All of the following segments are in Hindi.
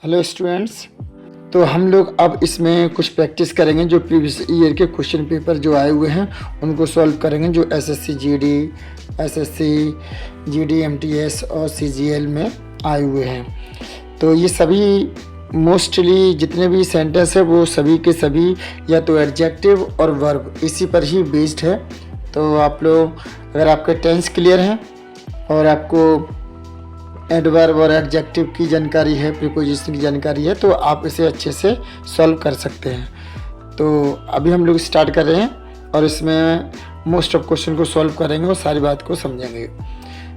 Hello students. तो हम लोग अब इसमें कुछ प्रैक्टिस करेंगे। जो प्रीवियस ईयर के क्वेश्चन पेपर जो आए हुए हैं उनको सॉल्व करेंगे, जो SSC GD, SSC GD, MTS और सीजीएल में आए हुए हैं। तो ये सभी मोस्टली जितने भी सेंटेंस है वो सभी के सभी या तो एडजेक्टिव और वर्ब इसी पर ही बेस्ड है। तो आप लोग अगर आपके टेंस क्लियर हैं और आपको एडवर्ब और एडजेक्टिव की जानकारी है, प्रीपोजिशन की जानकारी है, तो आप इसे अच्छे से सॉल्व कर सकते हैं। तो अभी हम लोग स्टार्ट कर रहे हैं और इसमें मोस्ट ऑफ क्वेश्चन को सॉल्व करेंगे और सारी बात को समझेंगे।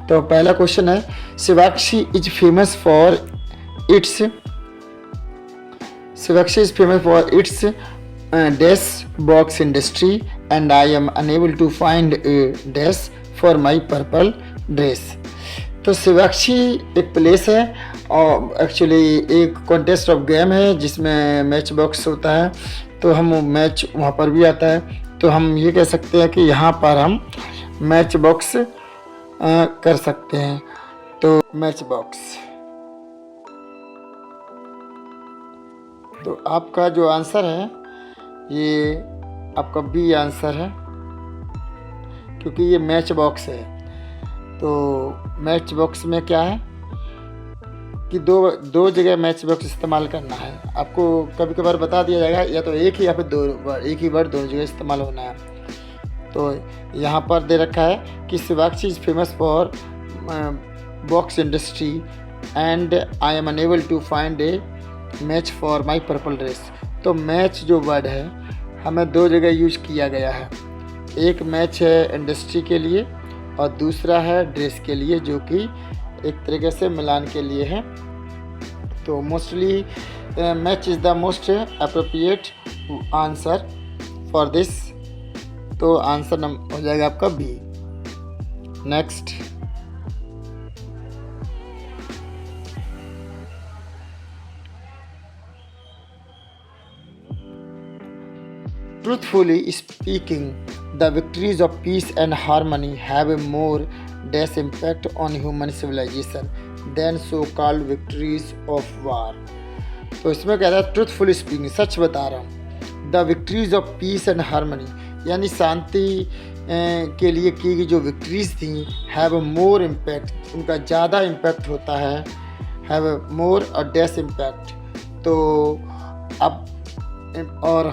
तो पहला क्वेश्चन है, Shivakshi is famous for its dash box industry and I am unable to find a dash for my purple dress. तो शिवाक्षी एक प्लेस है और एक्चुअली एक कॉन्टेस्ट ऑफ गेम है जिसमें मैच बॉक्स होता है। तो हम मैच वहाँ पर भी आता है, तो हम ये कह सकते हैं कि यहाँ पर हम मैच बॉक्स कर सकते हैं। तो मैच बॉक्स, तो आपका जो आंसर है ये आपका बी आंसर है, क्योंकि ये मैच बॉक्स है। तो मैच बॉक्स में क्या है कि दो जगह मैच बॉक्स इस्तेमाल करना है। आपको कभी कभार बता दिया जाएगा या तो एक ही या फिर एक ही वर्ड दोनों जगह इस्तेमाल होना है। तो यहाँ पर दे रखा है कि Shivakshi is famous for box industry and I am unable to find a match for my purple dress. तो मैच जो वर्ड है हमें दो जगह यूज किया गया है। एक मैच है इंडस्ट्री के लिए और दूसरा है ड्रेस के लिए, जो कि एक तरीके से मिलान के लिए है। तो mostly match is the most appropriate answer for this. तो आंसर हो जाएगा आपका B. Next, truthfully speaking, the victories of peace and harmony have a more dash impact on human civilization than so-called victories of war। तो इसमें कह रहा है ट्रूथफुली स्पीकिंग, सच बता रहा हूँ, the victories of peace and harmony, यानी शांति के लिए की गई जो विक्ट्रीज थी, हैव मोर इम्पैक्ट, उनका ज़्यादा इम्पैक्ट होता है, हैव मोर और डैश इम्पैक्ट। तो अब और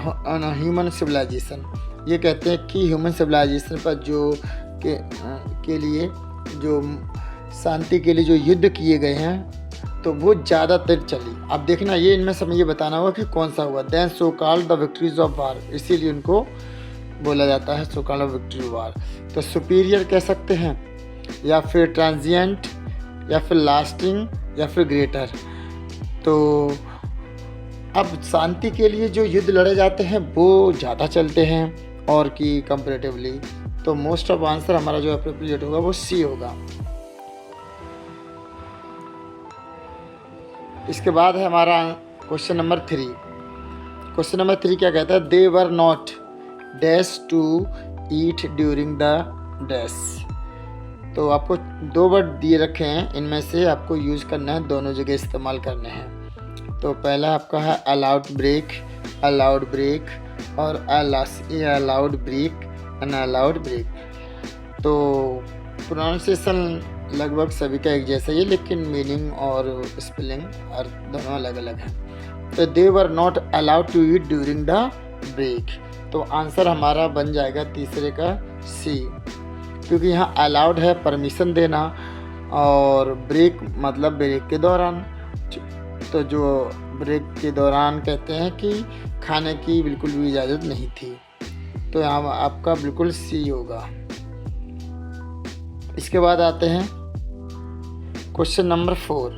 ह्यूमन सिविलाइजेशन, ये कहते हैं कि ह्यूमन सिविलाइजेशन पर जो के लिए जो शांति के लिए जो युद्ध किए गए हैं तो वो ज़्यादातर चली। अब देखना ये इनमें से ये बताना होगा कि कौन सा हुआ। Then so called the victories of war, इसीलिए उनको बोला जाता है so called of victory war. तो सुपीरियर कह सकते हैं, या फिर ट्रांजिएंट, या फिर लास्टिंग, या फिर ग्रेटर। तो अब शांति के लिए जो युद्ध लड़े जाते हैं वो ज़्यादा चलते हैं और कि कंपैरेटिवली। तो मोस्ट ऑफ आंसर हमारा जो अप्रोप्रिएट होगा वो सी होगा। इसके बाद है हमारा क्वेश्चन नंबर 3। क्वेश्चन नंबर 3 क्या कहता है, they were not dash to eat during the dash. तो आपको दो वर्ड दिए रखे हैं, इनमें से आपको यूज़ करना है, दोनों जगह इस्तेमाल करने हैं। तो पहला आपका है अलाउड ब्रेक और allowed break and allowed break. तो प्रोनाउंसिएशन लगभग सभी का एक जैसा ही है, लेकिन मीनिंग और स्पेलिंग दोनों अलग अलग हैं। तो they were not allowed to eat during the break. तो आंसर हमारा बन जाएगा तीसरे का सी, क्योंकि यहाँ अलाउड है परमिशन देना और ब्रेक मतलब ब्रेक के दौरान। तो जो ब्रेक के दौरान कहते हैं कि खाने की बिल्कुल भी इजाज़त नहीं थी। तो यहाँ आपका बिल्कुल सी होगा। इसके बाद आते हैं क्वेश्चन नंबर 4।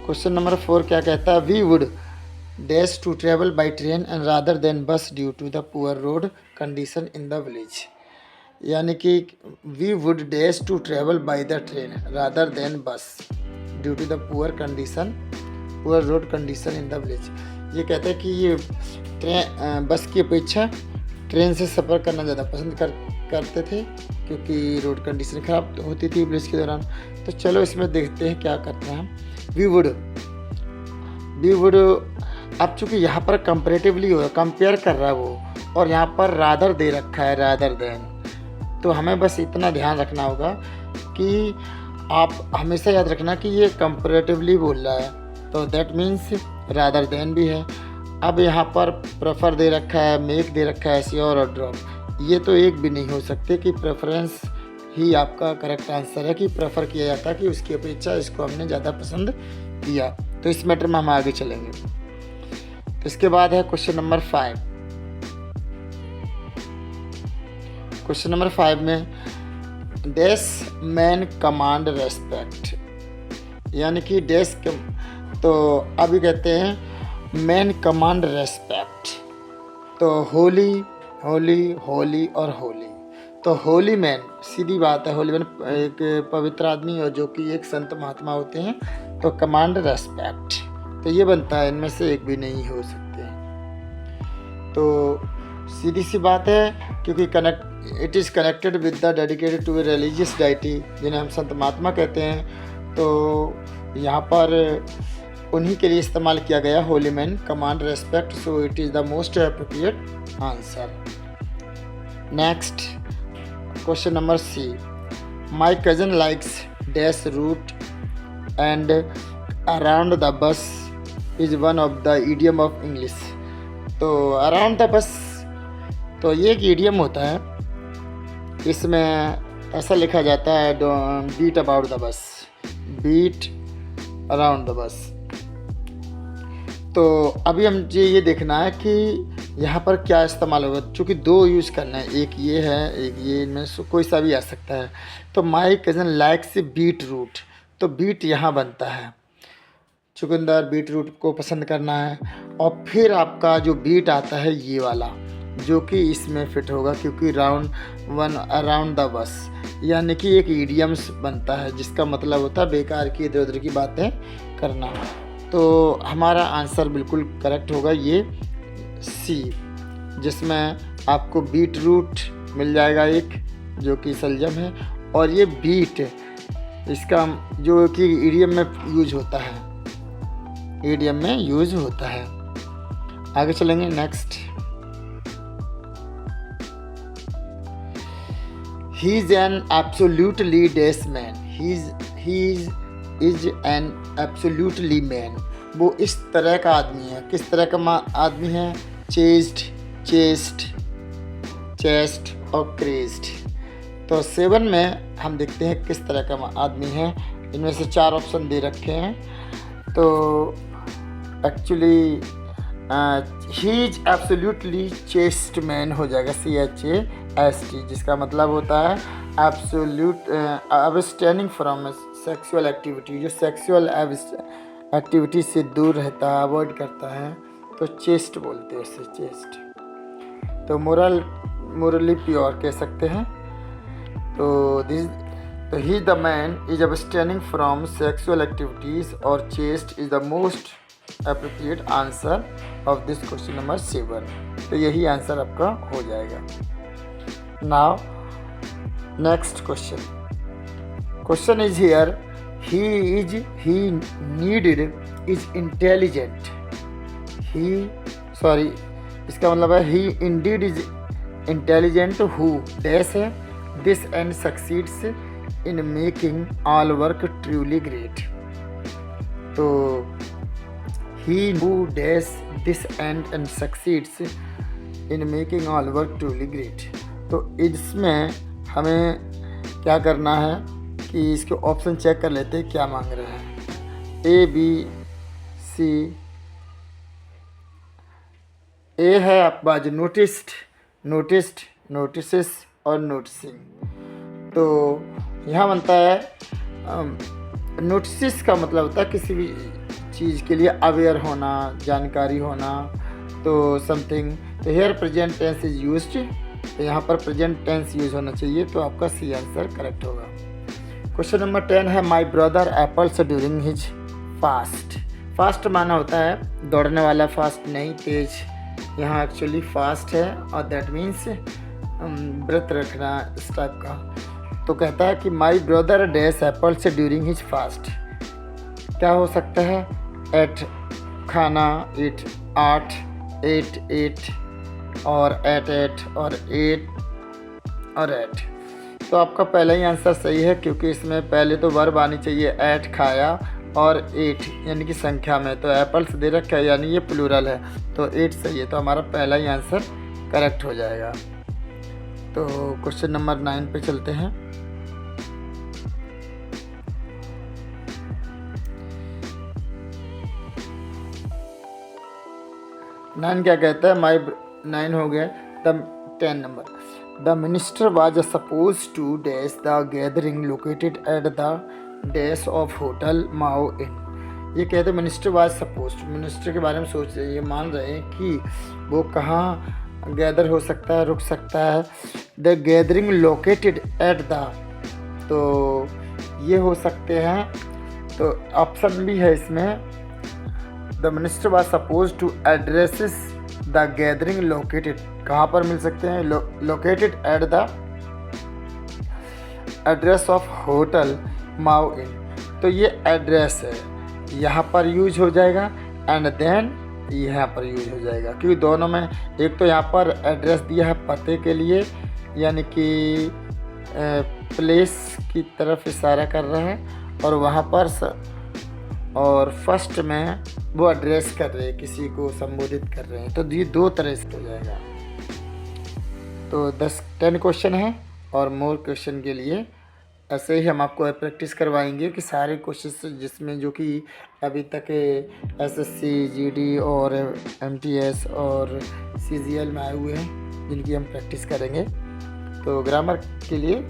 क्वेश्चन नंबर 4 क्या कहता है, we would dash to travel by train and rather than bus due to the poor road condition in the village. यानी कि we would dash to travel by the train rather than bus due to the poor road condition in the village. ये कहते हैं कि ये बस की अपेक्षा ट्रेन से सफ़र करना ज़्यादा पसंद करते थे, क्योंकि रोड कंडीशन ख़राब होती थी विलेज के दौरान। तो चलो इसमें देखते हैं क्या करते हैं हम। वी वुड वी वुड, अब चूँकि यहाँ पर कंपेरेटिवली हो, कंपेयर कर रहा है वो, और यहाँ पर रादर दे रखा है, रादर देन। तो हमें बस इतना ध्यान रखना होगा कि आप हमेशा याद रखना कि ये कंपेरेटिवली बोल रहा है, तो दैट मीन्स रादर देन भी है। अब यहाँ पर प्रेफर दे रखा है, मेक दे रखा है, श्योर और ड्रॉप, ये तो एक भी नहीं हो सकते कि प्रेफरेंस ही आपका करेक्ट आंसर है, कि प्रेफर किया जाता है कि उसकी अपेक्षा इसको हमने ज़्यादा पसंद किया। तो इस मैटर में हम आगे चलेंगे। तो इसके बाद है क्वेश्चन नंबर 5। क्वेश्चन नंबर 5 में डैश मैन कमांड रेस्पेक्ट, यानी कि डैश तो अभी कहते हैं मैन कमांड रेस्पेक्ट। तो होली, होली, होली और होली। तो होली मैन, सीधी बात है, होली मैन एक पवित्र आदमी और जो कि एक संत महात्मा होते हैं। तो कमांड रेस्पेक्ट, तो ये बनता है, इनमें से एक भी नहीं हो सकते। तो सीधी सी बात है, क्योंकि it is connected with the dedicated to a religious deity, जिन्हें हम संत महात्मा कहते हैं। तो यहाँ पर उन्हीं के लिए इस्तेमाल किया गया holy man command respect, so it is the most appropriate answer. Next question number C, my cousin likes dash root and around the bush is one of the idiom of English. तो अराउंड द बस, तो ये एक इडियम होता है, इसमें ऐसा लिखा जाता है beat about the bush, beat around the bush. तो अभी हम ये देखना है कि यहाँ पर क्या इस्तेमाल होगा, चूँकि दो यूज़ करना है, एक ये है, एक ये, इनमें से कोई सा भी आ सकता है। तो my cousin likes beetroot, तो बीट यहाँ बनता है, चुकंदर बीट रूट को पसंद करना है, और फिर आपका जो बीट आता है ये वाला, जो कि इसमें फिट होगा, क्योंकि अराउंड द बस, यानी कि एक इडियम्स बनता है जिसका मतलब होता है बेकार की इधर उधर की बातें करना। तो हमारा आंसर बिल्कुल करेक्ट होगा ये सी, जिसमें आपको बीट रूट मिल जाएगा एक, जो कि सलजम है, और ये बीट इसका जो कि इडियम में यूज होता है, इडियम में यूज होता है। आगे चलेंगे। Next, he is an absolutely dash man, he is an absolutely man, वो इस तरह का आदमी है। किस तरह का आदमी है? चेस्ट और क्रेज्ड। तो 7 में हम देखते हैं किस तरह का आदमी है। इनमें से 4 ऑप्शन दे रखे हैं। तो actually he is absolutely chest man हो जाएगा, CHAST, जिसका मतलब होता है एब्सोल्यूट अब्सटेनिंग फ्रॉम सेक्सुअल एक्टिविटी, जो सेक्सुअल एक्टिविटी से दूर रहता है, अवॉइड करता है, तो चेस्ट बोलते हैं उसे, चेस्ट। तो मोरली प्योर कह सकते हैं। तो he the man is abstaining from sexual activities, और chaste is the most appropriate answer of this question number 7। तो यही आंसर आपका हो जाएगा। Now next question is here, he needed is intelligent, इसका मतलब है he indeed is intelligent who dash है this and succeeds in making all work truly great। तो he who dash this and succeeds in making all work truly great। तो इसमें हमें क्या करना है कि इसके ऑप्शन चेक कर लेते हैं क्या मांग रहे हैं। ABC, ए है आपका जो नोटिसेस और नोटिसिंग। तो यहाँ बनता है नोटिसेस का मतलब होता है किसी भी चीज़ के लिए अवेयर होना, जानकारी होना, तो समथिंग। तो here present tense is used, तो यहाँ पर प्रेजेंट टेंस यूज होना चाहिए, तो आपका सी आंसर करेक्ट होगा। क्वेश्चन नंबर 10 है, my brother apples during his fast. Fast माना होता है दौड़ने वाला, फास्ट नहीं, तेज। यहाँ एक्चुअली फास्ट है और दैट मीन्स व्रत रखना इस टाइप का। तो कहता है कि my brother dash apples during his fast. क्या हो सकता है? एट खाना, ईट 8, 8 और एट और 8 और 8। तो आपका पहला ही आंसर सही है, क्योंकि इसमें पहले तो वर्ब आनी चाहिए, एट खाया और 8 यानी कि संख्या में, तो एप्पल्स दे रखा है यानी ये प्लूरल है, तो 8 सही है, तो हमारा पहला ही आंसर करेक्ट हो जाएगा। तो क्वेश्चन नंबर 9 पे चलते हैं। नाइन क्या कहता है, माई 9 हो गया। The 10 number, the minister was suppose to dash the gathering located at the dash of hotel Mao inn. ये कहते हैं मिनिस्टर वाज सपोज, मिनिस्टर के बारे में सोच रहे, ये मान रहे हैं कि वो कहाँ गैदर हो सकता है, रुक सकता है। The gathering located at the, तो ये हो सकते हैं, तो ऑप्शन भी है इसमें। The minister was suppose to addresses the gathering located, कहाँ पर मिल सकते हैं, located at the address of hotel Mao inn, तो ये एड्रेस है, यहाँ पर यूज हो जाएगा, एंड देन यहाँ पर यूज हो जाएगा, क्योंकि दोनों में एक तो यहाँ पर एड्रेस दिया है पते के लिए, यानी कि प्लेस की तरफ इशारा कर रहा है, और वहाँ पर और फर्स्ट में वो एड्रेस कर रहे हैं, किसी को संबोधित कर रहे हैं, तो ये दो तरह से हो जाएगा। तो 10 क्वेश्चन है, और मोर क्वेश्चन के लिए ऐसे ही हम आपको प्रैक्टिस करवाएंगे कि सारे क्वेश्चन जिसमें जो कि अभी तक एसएससी, जीडी और एमटीएस और सीजीएल में आए हुए हैं, जिनकी हम प्रैक्टिस करेंगे। तो ग्रामर के लिए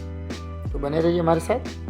तो बने रहिए हमारे साथ।